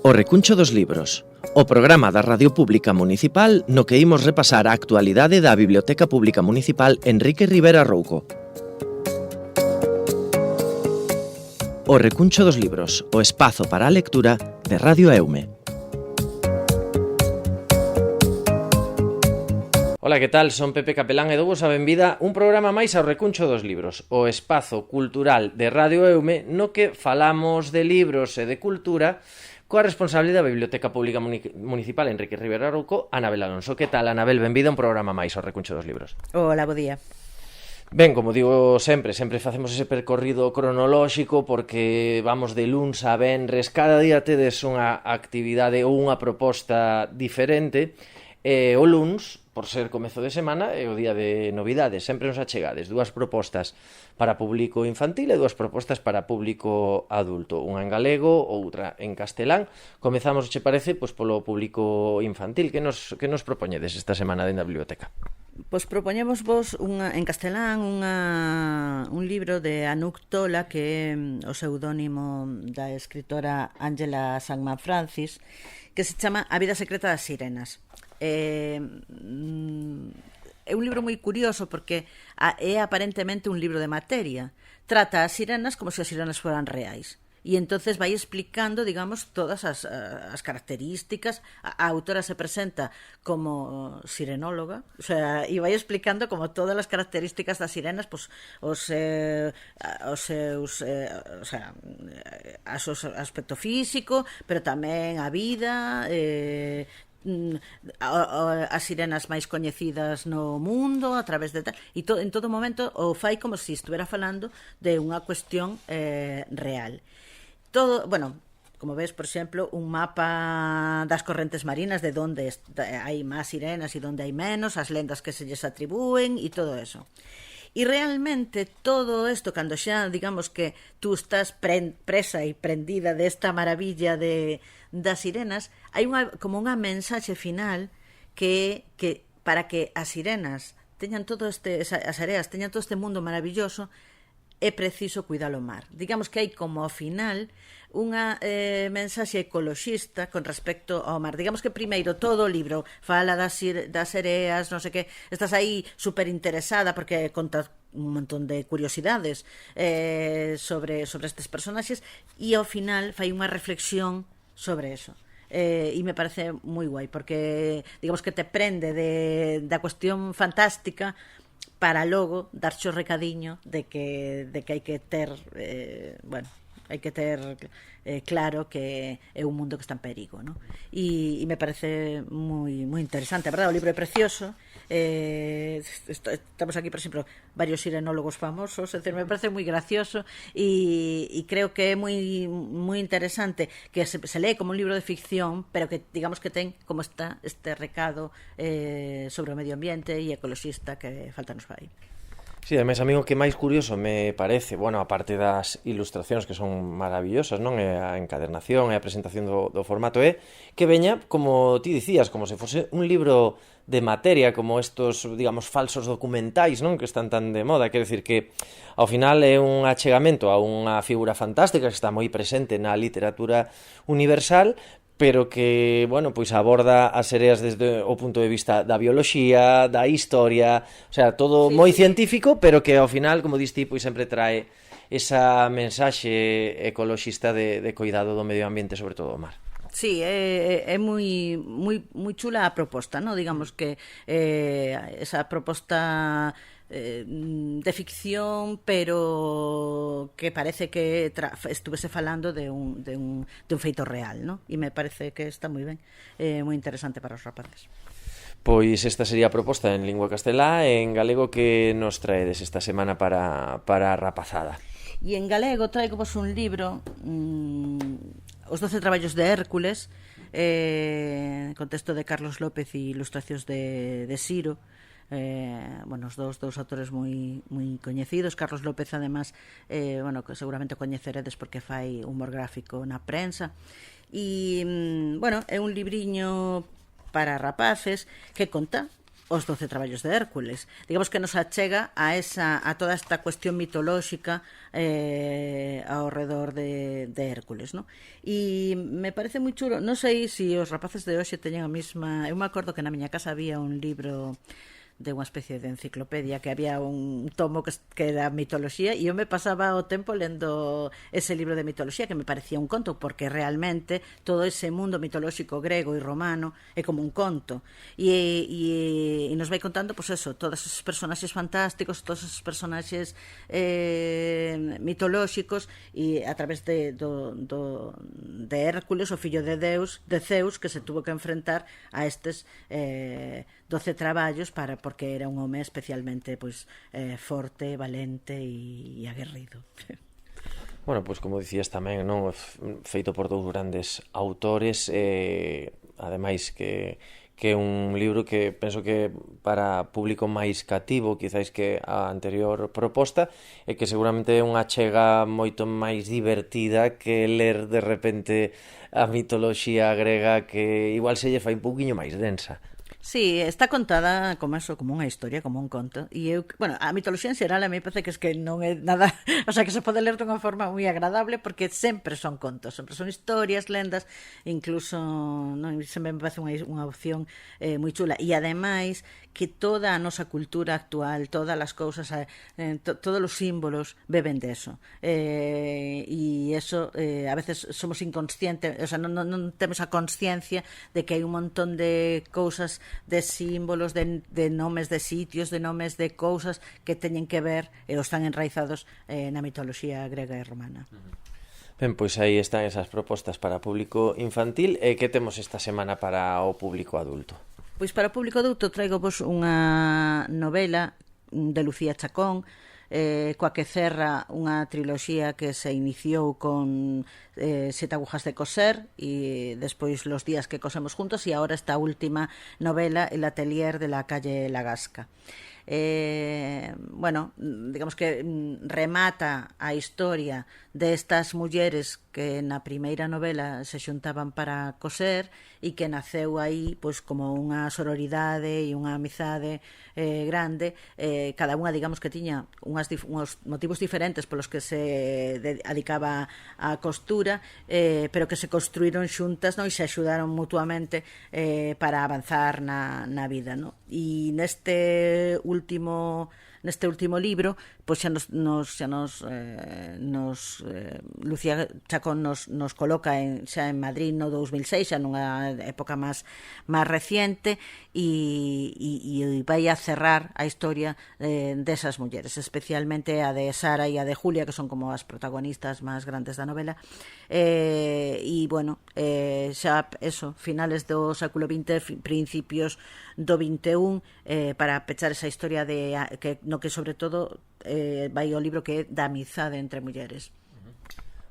O Recuncho dos Libros, o programa da Radio Pública Municipal no que imos repasar a actualidade da Biblioteca Pública Municipal Enrique Rivera Rouco. O Recuncho dos Libros, o espazo para a lectura de Radio Eume. Ola, que tal? Son Pepe Capelán e douvos a benvida un programa máis ao Recuncho dos Libros, o espazo cultural de Radio Eume no que falamos de libros e de cultura coa responsable da Biblioteca Pública Municipal Enrique Rivera Rouco, Anabel Alonso. Que tal, Anabel? Benvida un programa máis ao Recuncho dos Libros. Ola, bo día. Ben, como digo sempre facemos ese percorrido cronolóxico porque vamos de luns a venres, cada día tedes unha actividade ou unha proposta diferente. O luns, por ser comezo de semana, é o día de novidades, sempre nos achegades dúas propostas para público infantil e dúas propostas para público adulto, unha en galego, outra en castelán. Comezamos, che parece, pois polo público infantil. Que nos propoñedes esta semana dentro da biblioteca? Pois propoñemos vos en castelán un libro de Anuk Tola, que é o pseudónimo da escritora Ángela Sangman Francis, que se chama A vida secreta das sirenas. É un libro moi curioso porque é aparentemente un libro de materia. Trata as sirenas como se as sirenas foran reais. E entonces vai explicando, digamos, todas as características. A autora se presenta como sirenóloga, o sea, e vai explicando como todas as características das sirenas, pues, o seu aspecto físico, pero tamén a vida, as sirenas máis coñecidas no mundo a través de tal, e en todo momento o fai como se estuvera falando de unha cuestión real. Todo, bueno, como ves, por exemplo, un mapa das correntes marinas, de onde hai máis sirenas e onde hai menos, as lendas que se lles atribúen e todo eso. E realmente todo isto, cando xa, digamos que tú estás presa e prendida desta maravilla das sirenas, hai como unha mensaxe final que para que as sirenas teñan todo as areas teñan todo este mundo maravilloso, é preciso cuidar o mar. Digamos que hai como ao final unha mensaxe ecoloxista con respecto ao mar. Digamos que primeiro todo o libro fala das sereas, non sei que, estás aí super interesada porque conta un montón de curiosidades sobre estes personaxes, e ao final fai unha reflexión sobre eso. E me parece moi guai porque digamos que te prende da cuestión fantástica para logo darche o recadiño de que hai que ter hai que ter claro que é un mundo que está en perigo, ¿no? E me parece moi interesante, a verdade. O libro é precioso. Estamos aquí, por exemplo, varios sirenólogos famosos, é dicir, me parece moi gracioso e creo que é moi interesante que se lee como un libro de ficción, pero que digamos que ten como está este recado sobre o medio ambiente e ecoloxista que falta nos fai. Sí, ademais, a mí o que máis curioso me parece, bueno, aparte das ilustracións que son maravillosas, non? E a encadernación e a presentación do formato é que veña, como ti dicías, como se fose un libro de materia, como estos, digamos, falsos documentais, non? Que están tan de moda, quero dicir que ao final é un achegamento a unha figura fantástica que está moi presente na literatura universal, pero que, bueno, pois aborda as sereas desde o punto de vista da bioloxía, da historia, o sea, todo moi científico, pero que ao final, como diste, pois sempre trae esa mensaxe ecoloxista de cuidado do medio ambiente, sobre todo o mar. Sí, é moi chula a proposta, ¿no? Digamos que esa proposta de ficción, pero que parece que estuvese falando de un feito real, ¿no? E me parece que está moi ben, moi interesante para os rapaces. Pois esta sería a proposta en lingua castelá e en galego. Que nos traedes esta semana para a rapazada? E en galego traigo vos un libro, Os 12 traballos de Hércules, con texto de Carlos López e ilustracións de Siro. Bueno, os dous autores moi coñecidos. Carlos López, además, bueno, que seguramente o coñeceredes porque fai humor gráfico na prensa. E, bueno, é un libriño para rapaces que conta os 12 traballos de Hércules. Digamos que nos achega a toda esta cuestión mitolóxica ao redor de Hércules, ¿no? E me parece moi chulo. Non sei se os rapaces de hoxe teñen a mesma... Eu me acordo que na miña casa había un libro de unha especie de enciclopedia, que había un tomo que era mitoloxía, e eu me pasaba o tempo lendo ese libro de mitoloxía, que me parecía un conto, porque realmente todo ese mundo mitolóxico grego e romano é como un conto, e nos vai contando, pois eso, todos esos personaxes fantásticos, todos esos personaxes mitolóxicos, e a través de Hércules, o fillo de Zeus, que se tuvo que enfrentar a estes 12 traballos porque era un home especialmente forte, valente e aguerrido. Bueno, pois como dicías tamén, non, feito por dous grandes autores, ademais que é un libro que penso que para público máis cativo quizáis que a anterior proposta, e que seguramente é unha chega moito máis divertida que ler de repente a mitoloxía grega, que igual se lle fai un pouquiño máis densa. Sí, está contada como eso, como unha historia, como un conto. E eu, bueno, a mitoloxía en xeral a mí parece que es que non é nada, o sea, que se pode ler dunha forma moi agradable, porque sempre son contos, sempre son historias, lendas, incluso non, sempre me parece unha opción moi chula. E ademais que toda a nosa cultura actual, todas as cousas, todos os símbolos beben de eso. E eso a veces somos inconscientes, o sea, non temos a consciencia de que hai un montón de cousas, de símbolos, de nomes de sitios, de nomes de cousas que teñen que ver e están enraizados na mitoloxía grega e romana. Ben, pois aí están esas propostas para público infantil. E que temos esta semana para o público adulto? Pois para o público adulto traigo vos unha novela de Lucía Chacón, coa que cerra unha triloxía que se iniciou con Sete agujas de coser, e despois Los días que cosemos juntos, e agora esta última novela, El atelier de la calle La Gasca. Bueno, digamos que remata a historia destas mulleres que na primeira novela se xuntaban para coser, e que naceu aí pois como unha sororidade e unha amizade grande, cada unha digamos que tiña uns motivos diferentes polos que se dedicaba a costura, pero que se construíron xuntas, no? E se axudaron mutuamente para avanzar na vida, no? E neste último libro, pois xa nos Lucía Chacón nos coloca xa en Madrid no 2006, xa nunha época máis reciente, e vai a cerrar a historia desas mulleres, especialmente a de Sara e a de Julia, que son como as protagonistas máis grandes da novela. E bueno, xa eso, finales do século XX, principios do XXI, para pechar esa historia no que sobre todo vai o libro que é da amizade entre mulleres.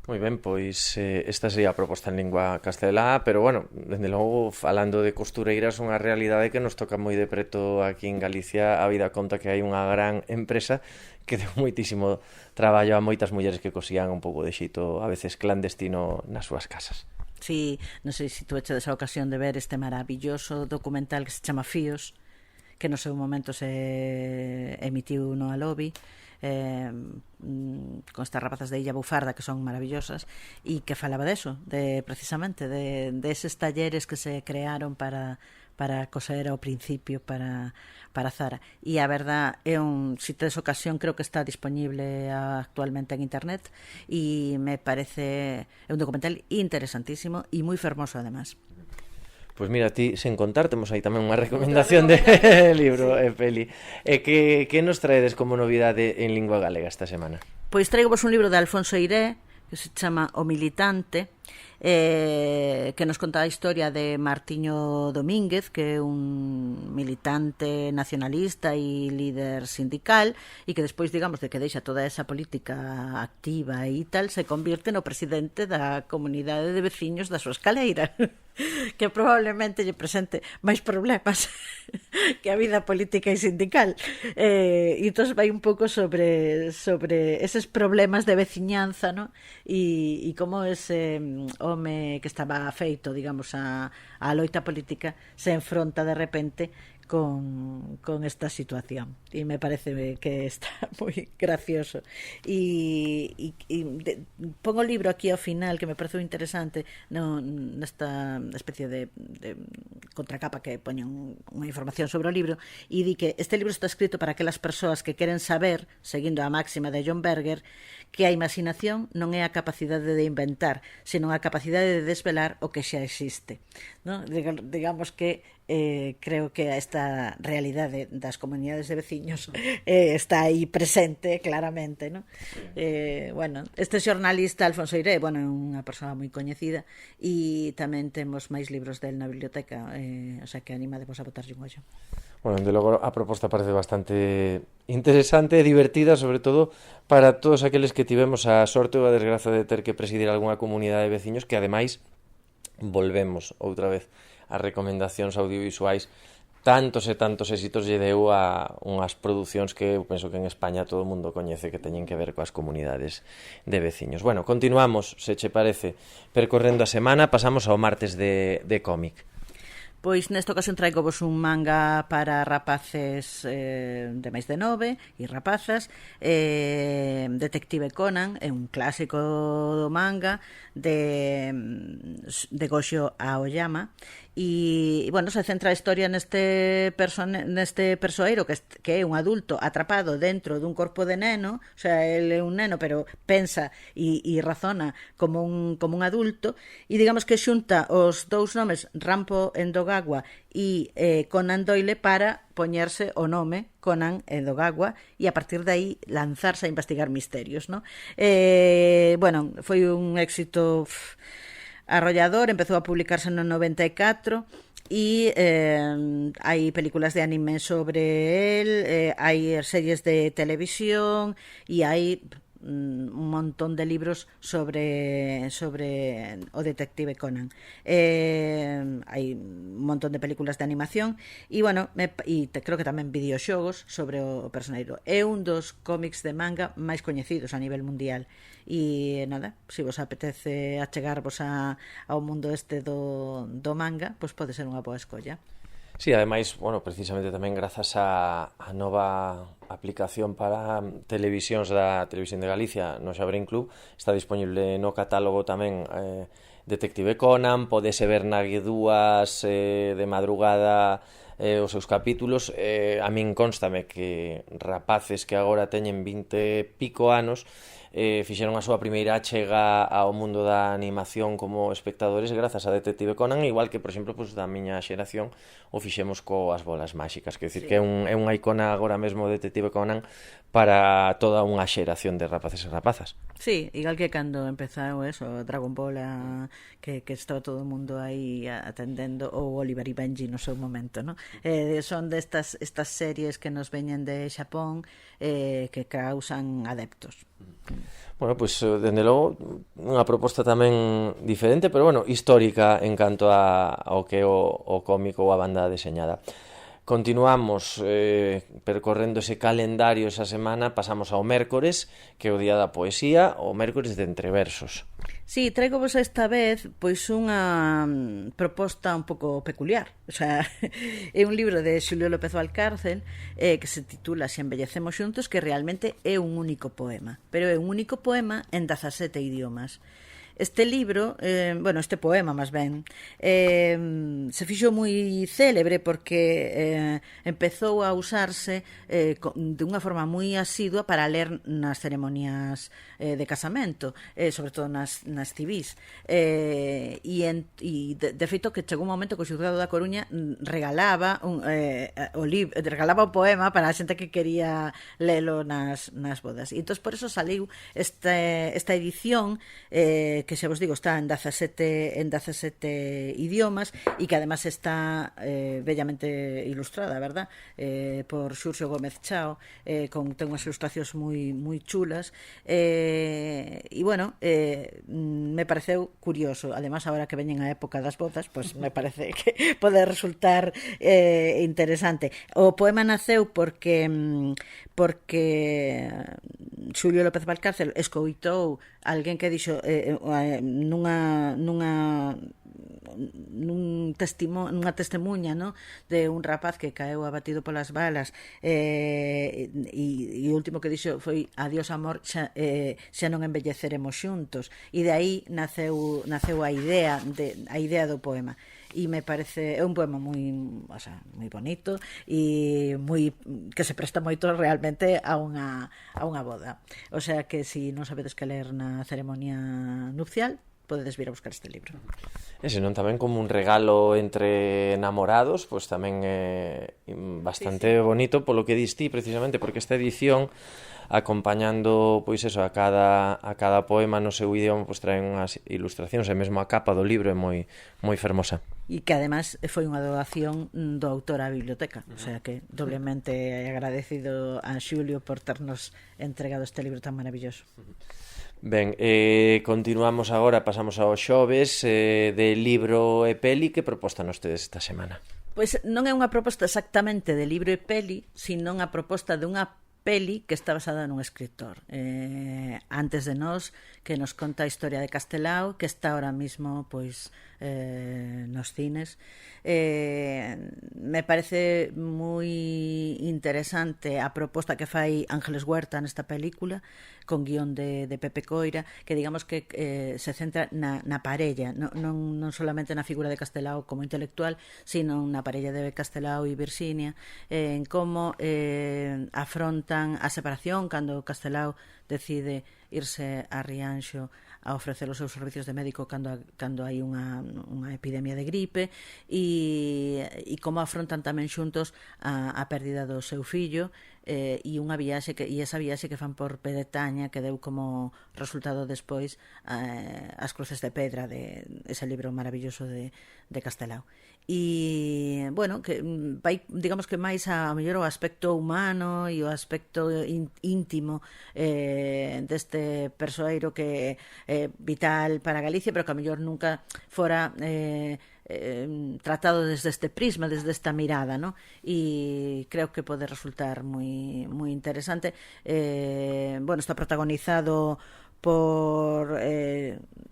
Moi ben, pois esta sería a proposta en lingua castelá, pero bueno, dende logo, falando de costureiras, unha realidade que nos toca moi de preto aquí en Galicia. A vida conta que hai unha gran empresa que deu moitísimo traballo a moitas mulleres que cosían un pouco de xeito, a veces clandestino, nas súas casas. Sí, non sei se tu eches a ocasión de ver este maravilloso documental que se chama Fíos, que no seu momento se emitiu no Alobi, con estas rapazas de Illa Bufarda que son maravillosas, e que falaba deso, precisamente de eses talleres que se crearon para coser ao principio para Zara. E a verdad é se tedes ocasión, creo que está disponible actualmente en internet, e me parece un documental interesantísimo e moi fermoso además. Pois mira, ti, sen contar, temos aí tamén unha recomendación de libro e peli. E que nos traedes como novidade en lingua galega esta semana? Pois traigo vos un libro de Alfonso Eiré, que se chama O militante, que nos conta a historia de Martiño Domínguez, que é un militante nacionalista e líder sindical, e que despois, digamos, de que deixa toda esa política activa e tal, se convirte no presidente da comunidade de veciños da súa escaleira, que probablemente lle presente máis problemas que a vida política e sindical. E entón vai un pouco sobre eses problemas de veciñanza, ¿no? E como ese home que estaba afeito, digamos, a loita política se enfronta de repente con esta situación, y me parece que está moi gracioso. Pongo o libro aquí ao final, que me parece interesante, nesta especie de contracapa que poñen unha información sobre o libro, e di que este libro está escrito para aquelas persoas que queren saber, seguindo a máxima de John Berger, que a imaginación non é a capacidade de inventar, senón a capacidade de desvelar o que xa existe, ¿no? Digamos que creo que esta realidade das comunidades de veciños está aí presente claramente, ¿no? Bueno, este xornalista Alfonso Eiré, bueno, é unha persoa moi coñecida, e tamén temos máis libros del na biblioteca, o sea que animadevos a botarlle un ollo. Bueno, de logo a proposta parece bastante interesante e divertida, sobre todo para todos aqueles que tivemos a sorte ou a desgraza de ter que presidir algunha comunidade de veciños, que ademais volvemos outra vez as recomendacións audiovisuais, tantos e tantos éxitos lle deu a unhas producións que eu penso que en España todo o mundo coñece, que teñen que ver coas comunidades de veciños. Bueno, continuamos, se che parece, percorrendo a semana, pasamos ao martes de cómic. Pois nesta ocasión traigo vos un manga para rapaces de máis de 9 e rapazas, Detective Conan, é un clásico do manga de Goxo Aoyama, e bueno, se centra a historia neste persoeiro que é un adulto atrapado dentro dun corpo de neno, o sea, ele é un neno pero pensa e razona como un adulto, e digamos que xunta os dous nomes Rampo Edogawa e Conan Doyle para poñerse o nome Conan Edogawa e a partir de aí lanzarse a investigar misterios, ¿no? Bueno, foi un éxito arrollador, empezou a publicarse no 94 e hai películas de anime sobre el, hai series de televisión e hai un montón de libros sobre o Detective Conan. Hai un montón de películas de animación e, bueno, creo que tamén videoxogos sobre o personeiro. É un dos cómics de manga máis coñecidos a nivel mundial e, nada, se vos apetece achegarvos ao mundo este do manga, pois pode ser unha boa escolla. Sí, ademais, bueno, precisamente tamén grazas a nova aplicación para televisións da Televisión de Galicia no Xabrín Club, está disponible no catálogo tamén Detective Conan, podese ver na Guedúas de madrugada os seus capítulos. A min constame que rapaces que agora teñen 20 e pico anos fixeron a súa primeira chega ao mundo da animación como espectadores grazas a Detective Conan, igual que, por exemplo, pues, da miña xeración o fixemos coas bolas máxicas, que decir, sí, que é unha icona agora mesmo Detective Conan para toda unha xeración de rapaces e rapazas. Sí, igual que cando empezou eso, Dragon Ball, que estaba todo o mundo aí atendendo, ou Oliver e Benji no seu momento, ¿no? Son destas series que nos veñen de Xapón, que causan adeptos. Bueno, pois, dende logo, unha proposta tamén diferente, pero, bueno, histórica en canto ao que é o cómico ou a banda deseñada. Continuamos percorrendo ese calendario esa semana, pasamos ao mércores, que é o día da poesía, o mércores de entreversos. Sí, traigo vos esta vez pois unha proposta un pouco peculiar. O sea, é un libro de Xulio López Valcárcel que se titula Se embellecemos xuntos, que realmente é un único poema, pero é un único poema en 17 idiomas. Este libro, este poema máis ben, se fixo moi célebre porque empezou a usarse de unha forma moi asidua para ler nas ceremonias de casamento, sobre todo nas civís. E de feito que chegou un momento que o xulgado da Coruña regalaba o poema para a xente que quería lelo nas bodas. E entón por eso saliu esta edición que xa vos digo está en 17 idiomas e que además está bellamente ilustrada, verdad? Por Xurxo Gómez Chao, ten unhas ilustracións moi chulas, e bueno, me pareceu curioso. Además, agora que veñen a época das bodas, pues me parece que pode resultar interesante. O poema naceu porque Xulio López Valcárcel escoitou alguén que dixo nunha testemunha, no? De un rapaz que caeu abatido polas balas, e o último que dixo foi adiós amor, xa non envelleceremos xuntos, e de aí naceu a idea do poema. E me parece, é un poema moi bonito e que se presta moito realmente a unha boda. O sea que se non sabedes que ler na ceremonia nupcial, podedes vir a buscar este libro. E senón tamén como un regalo entre enamorados, pois tamén é bastante bonito polo que dis ti, precisamente porque esta edición, acompañando pois eso a cada poema no seu idioma, pois traen unhas ilustracións e mesmo a capa do libro é moi fermosa. E que además foi unha doación do autor á biblioteca, o sea que doblemente agradecido a Xulio por ternos entregado este libro tan maravilloso. Ben, continuamos agora, pasamos aos xoves de libro e peli. Que proposta nos tedes esta semana? Pois non é unha proposta exactamente de libro e peli, sino unha proposta de unha peli que está basada nun escritor antes de nós, que nos conta a historia de Castelao, que está ahora mismo pois nos cines. Me parece moi interesante a proposta que fai Ángeles Huerta nesta película, con guión de Pepe Coira, que digamos que se centra na parella, non solamente na figura de Castelao como intelectual, sino na parella de Castelao e Virxinia, en como afrontan a separación cando Castelao decide irse a Rianxo a ofrecer os seus servicios de médico cando hai unha epidemia de gripe, e como afrontan tamén xuntos a pérdida do seu fillo, e unha viaxe e esa viaxe que fan por Bretaña, que deu como resultado despois As cruces de pedra, de ese libro maravilloso de Castelao. E, bueno, que vai, digamos que máis a mellor o aspecto humano e o aspecto íntimo deste persoeiro que é vital para Galicia, pero que a mellor nunca fora tratado desde este prisma, desde esta mirada, ¿no? E creo que pode resultar moi interesante. Bueno, está protagonizado por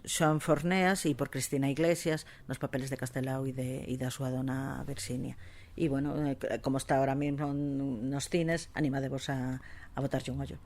Xoan Forneas e por Cristina Iglesias nos papeles de Castelao e da súa dona Virxinia. E, bueno, como está ahora mesmo nos cines, animadevos a botarlle un ollo.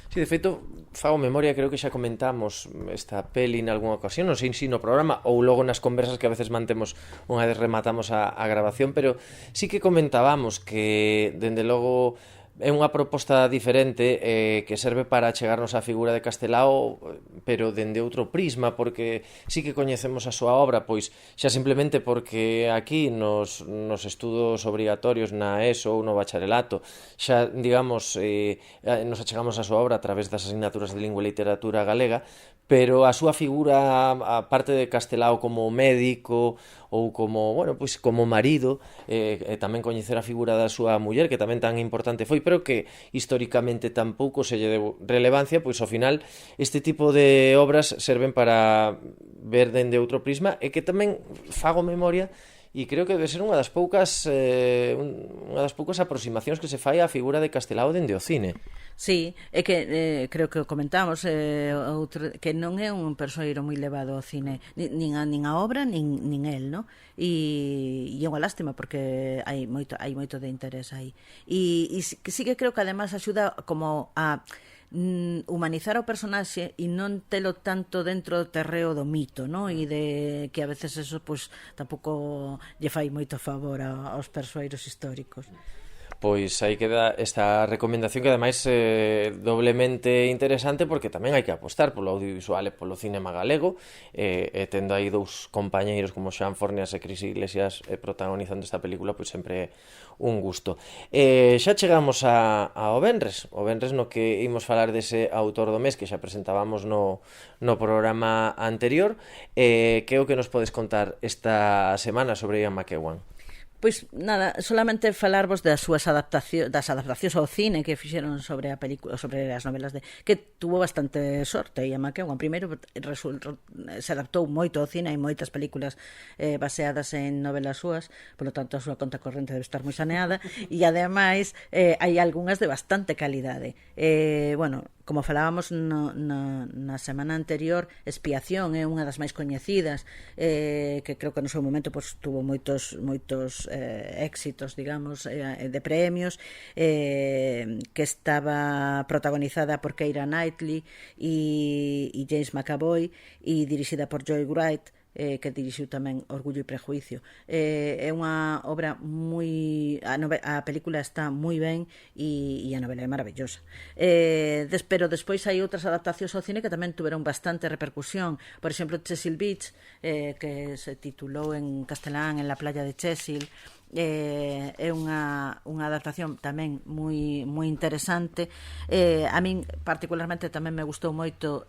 Sí, de feito, fago memoria, creo que xa comentamos esta peli en algunha ocasión, non sei se no programa ou logo nas conversas que a veces mantemos unha vez rematamos a grabación, pero sí que comentábamos que, dende logo, é unha proposta diferente que serve para chegarnos á figura de Castelao, pero dende outro prisma, porque sí que coñecemos a súa obra, pois xa simplemente porque aquí nos estudos obrigatorios na ESO ou no bacharelato xa, digamos, nos achegamos a súa obra a través das asignaturas de lingua e literatura galega, pero a súa figura, a parte de Castelao como médico ou como, bueno, pois como marido, tamén coñecer a figura da súa muller, que tamén tan importante foi, pero que históricamente tampouco se lle deu relevancia, pois ao final este tipo de obras serven para ver dende outro prisma, e que tamén fago memoria e creo que debe ser unha das poucas aproximacións que se fai á figura de Castelao dende o cine. Sí, é que creo que o comentamos, que non é un persoeiro moi levado ao cine, nin a obra nin el, no? E é unha lástima porque hai moito de interés aí. E sí que creo que además axuda como a humanizar o personaxe e non telo tanto dentro do terreo do mito, no? E de que a veces eso pois tampouco lle fai moito favor aos persoeiros históricos. Pois aí queda esta recomendación, que ademais é doblemente interesante porque tamén hai que apostar polo audiovisual e polo cinema galego, e tendo aí dous compañeiros como Xoan Forneas e Cris Iglesias protagonizando esta película, pois sempre é un gusto. Xa chegamos ao venres no que imos falar dese autor do mes que xa presentábamos no programa anterior, que é o que nos podes contar esta semana sobre Ian McEwan? Pois nada, solamente falarvos das súas adaptacións ao cine que fixeron sobre a película, sobre as novelas que tuvo bastante sorte. Ian McEwan primeiro se adaptou moito ao cine, hai moitas películas baseadas en novelas súas, polo tanto a súa conta corrente debe estar moi saneada, e ademais hai algunhas de bastante calidade. Bueno, como falábamos na semana anterior, Expiación é unha das máis coñecidas, que creo que no seu momento pues, tuvo moitos éxitos, digamos, de premios, que estaba protagonizada por Keira Knightley e James McAvoy e dirixida por Joy Wright, que dirixiu tamén Orgullo e Prejuicio. É unha obra moi... A película está moi ben e a novela é maravillosa. Pero despois hai outras adaptacións ao cine que tamén tuveron bastante repercusión. Por exemplo, Chesil Beach, que se titulou en castelán En la playa de Chesil, é unha adaptación tamén moi interesante. A min particularmente tamén me gustou moito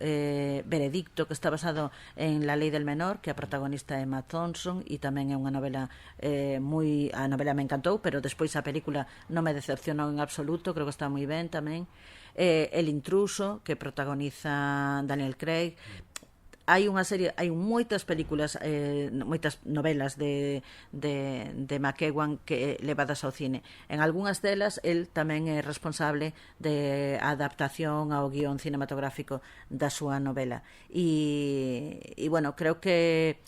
Veredicto, que está basado en La lei del menor, que a protagonista é Emma Thompson, e tamén é unha novela a novela me encantou, pero despois a película non me decepcionou en absoluto, creo que está moi ben tamén. El intruso, que protagoniza Daniel Craig. Hai moitas películas, moitas novelas de McEwan que levadas ao cine. En algunhas delas, el tamén é responsable de adaptación ao guión cinematográfico da súa novela. E bueno, creo que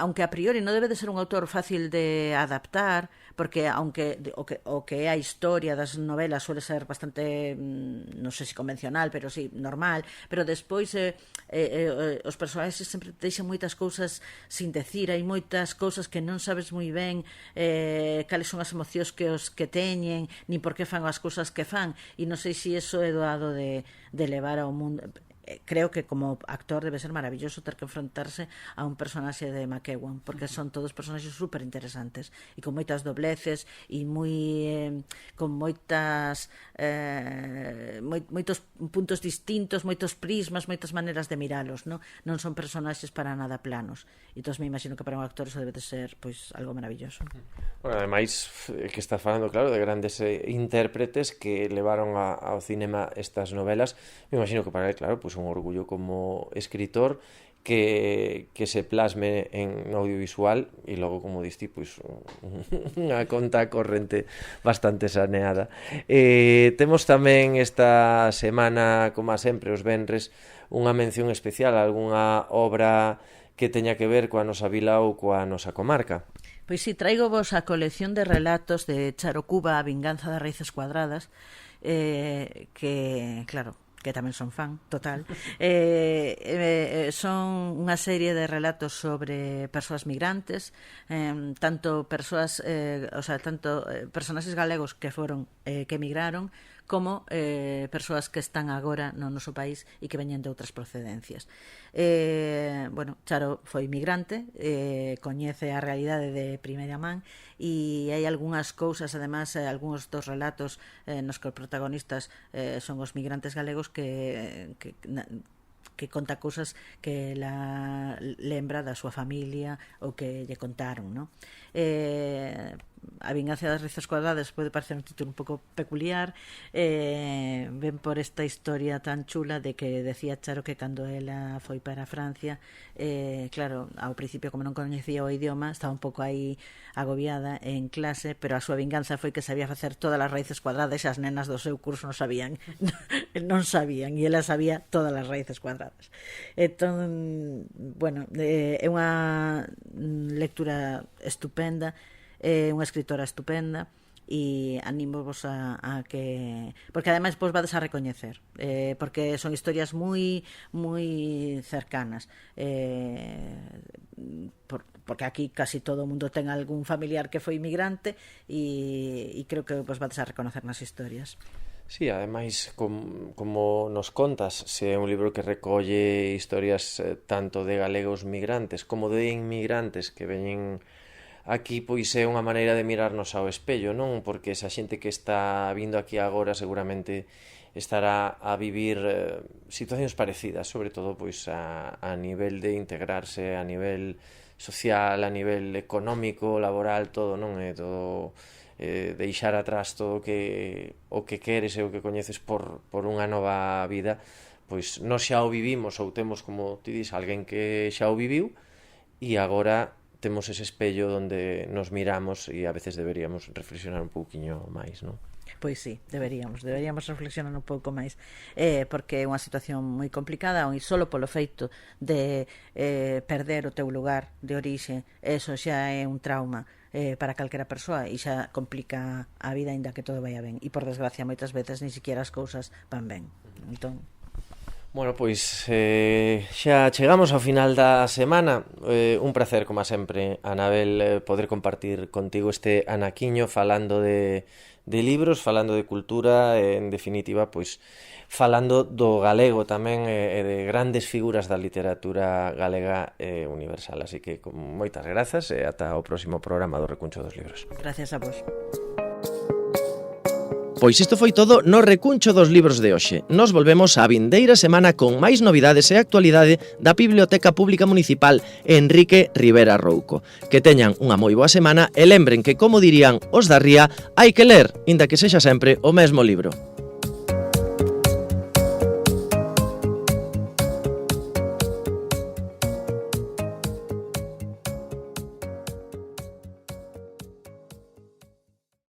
aunque a priori non debe de ser un autor fácil de adaptar, porque aunque o que é a historia das novelas suele ser bastante, non sei se convencional, pero sí, normal, pero despois os personaxes sempre deixan moitas cousas sin decir, hai moitas cousas que non sabes moi ben cales son as emocións que teñen, nin por que fan as cousas que fan, e non sei se iso é doado de levar ao mundo. Creo que como actor debe ser maravilloso ter que enfrontarse a un personaxe de McEwan, porque son todos personaxes super interesantes e con moitas dobleces e con moitos puntos distintos, moitos prismas, moitas maneras de miralos, non son personaxes para nada planos, e entón me imagino que para un actor eso debe de ser pois algo maravilloso. Bueno, ademais que está falando, claro, de grandes intérpretes que levaron ao cinema estas novelas. Me imagino que para él, claro, pues un orgullo como escritor que se plasme en audiovisual e logo, como diste, pois unha conta corrente bastante saneada. Temos tamén esta semana, como sempre, os venres, unha mención especial a algunha obra que teña que ver coa nosa vila ou coa nosa comarca. Pois si, traigo vos a colección de relatos de Charo Cuba, A vinganza das raíces cuadradas, que, claro, que tamén son fan, total. Son unha serie de relatos sobre persoas migrantes, tanto personaxes galegos que foron, que emigraron, como persoas que están agora no noso país e que veñen de outras procedencias. Bueno, Charo foi migrante, coñece a realidade de primeira man e hai algunhas cousas, además, algúns dos relatos nos que os protagonistas son os migrantes galegos que conta cousas que la lembra da súa familia ou que lle contaron, non? A vinganza das raíces cuadradas pode parecer un título un pouco peculiar, ven por esta historia tan chula de que decía Charo que cando ela foi para Francia, claro, ao principio como non coñecía o idioma, estaba un pouco aí agobiada en clase, pero a súa vinganza foi que sabía facer todas as raíces cuadradas e as nenas do seu curso non sabían e ela sabía todas as raíces cuadradas. Entón, bueno, é unha lectura estupenda, é unha escritora estupenda e animo vos a que, porque ademais vos vades a recoñecer, porque son historias moi cercanas, porque aquí casi todo o mundo ten algún familiar que foi inmigrante e creo que vos vades a reconocer nas historias. Sí, ademais, como nos contas, se é un libro que recolle historias tanto de galegos migrantes como de inmigrantes que veñen aquí, pois é unha maneira de mirarnos ao espello, non? Porque esa xente que está vindo aquí agora seguramente estará a vivir situacións parecidas, sobre todo pois a nivel de integrarse, a nivel social, a nivel económico, laboral, todo, non? É todo deixar atrás todo o que queres e o que coñeces por unha nova vida, pois nós xa o vivimos ou temos, como ti dis, alguén que xa o viviu e agora temos ese espello onde nos miramos e a veces deberíamos reflexionar un pouquiño máis, non? Pois sí, deberíamos reflexionar un pouco máis, porque é unha situación moi complicada, e só polo feito de perder o teu lugar de orixe, eso xa é un trauma para calquera persoa e xa complica a vida aínda que todo vaya ben, e por desgracia moitas veces ni siquiera as cousas van ben. Entón, bueno, pois xa chegamos ao final da semana. Un placer, como sempre, Anabel, poder compartir contigo este anaquiño falando de libros, falando de cultura, en definitiva, pois falando do galego tamén e de grandes figuras da literatura galega universal. Así que con moitas grazas e ata o próximo programa do Recuncho dos Libros. gracias a vos. Pois isto foi todo no Recuncho dos Libros de hoxe. Nos volvemos a vindeira semana con máis novidades e actualidade da Biblioteca Pública Municipal Enrique Rivera Rouco. Que teñan unha moi boa semana e lembren que, como dirían os da Ría, hai que ler, inda que sexa sempre o mesmo libro.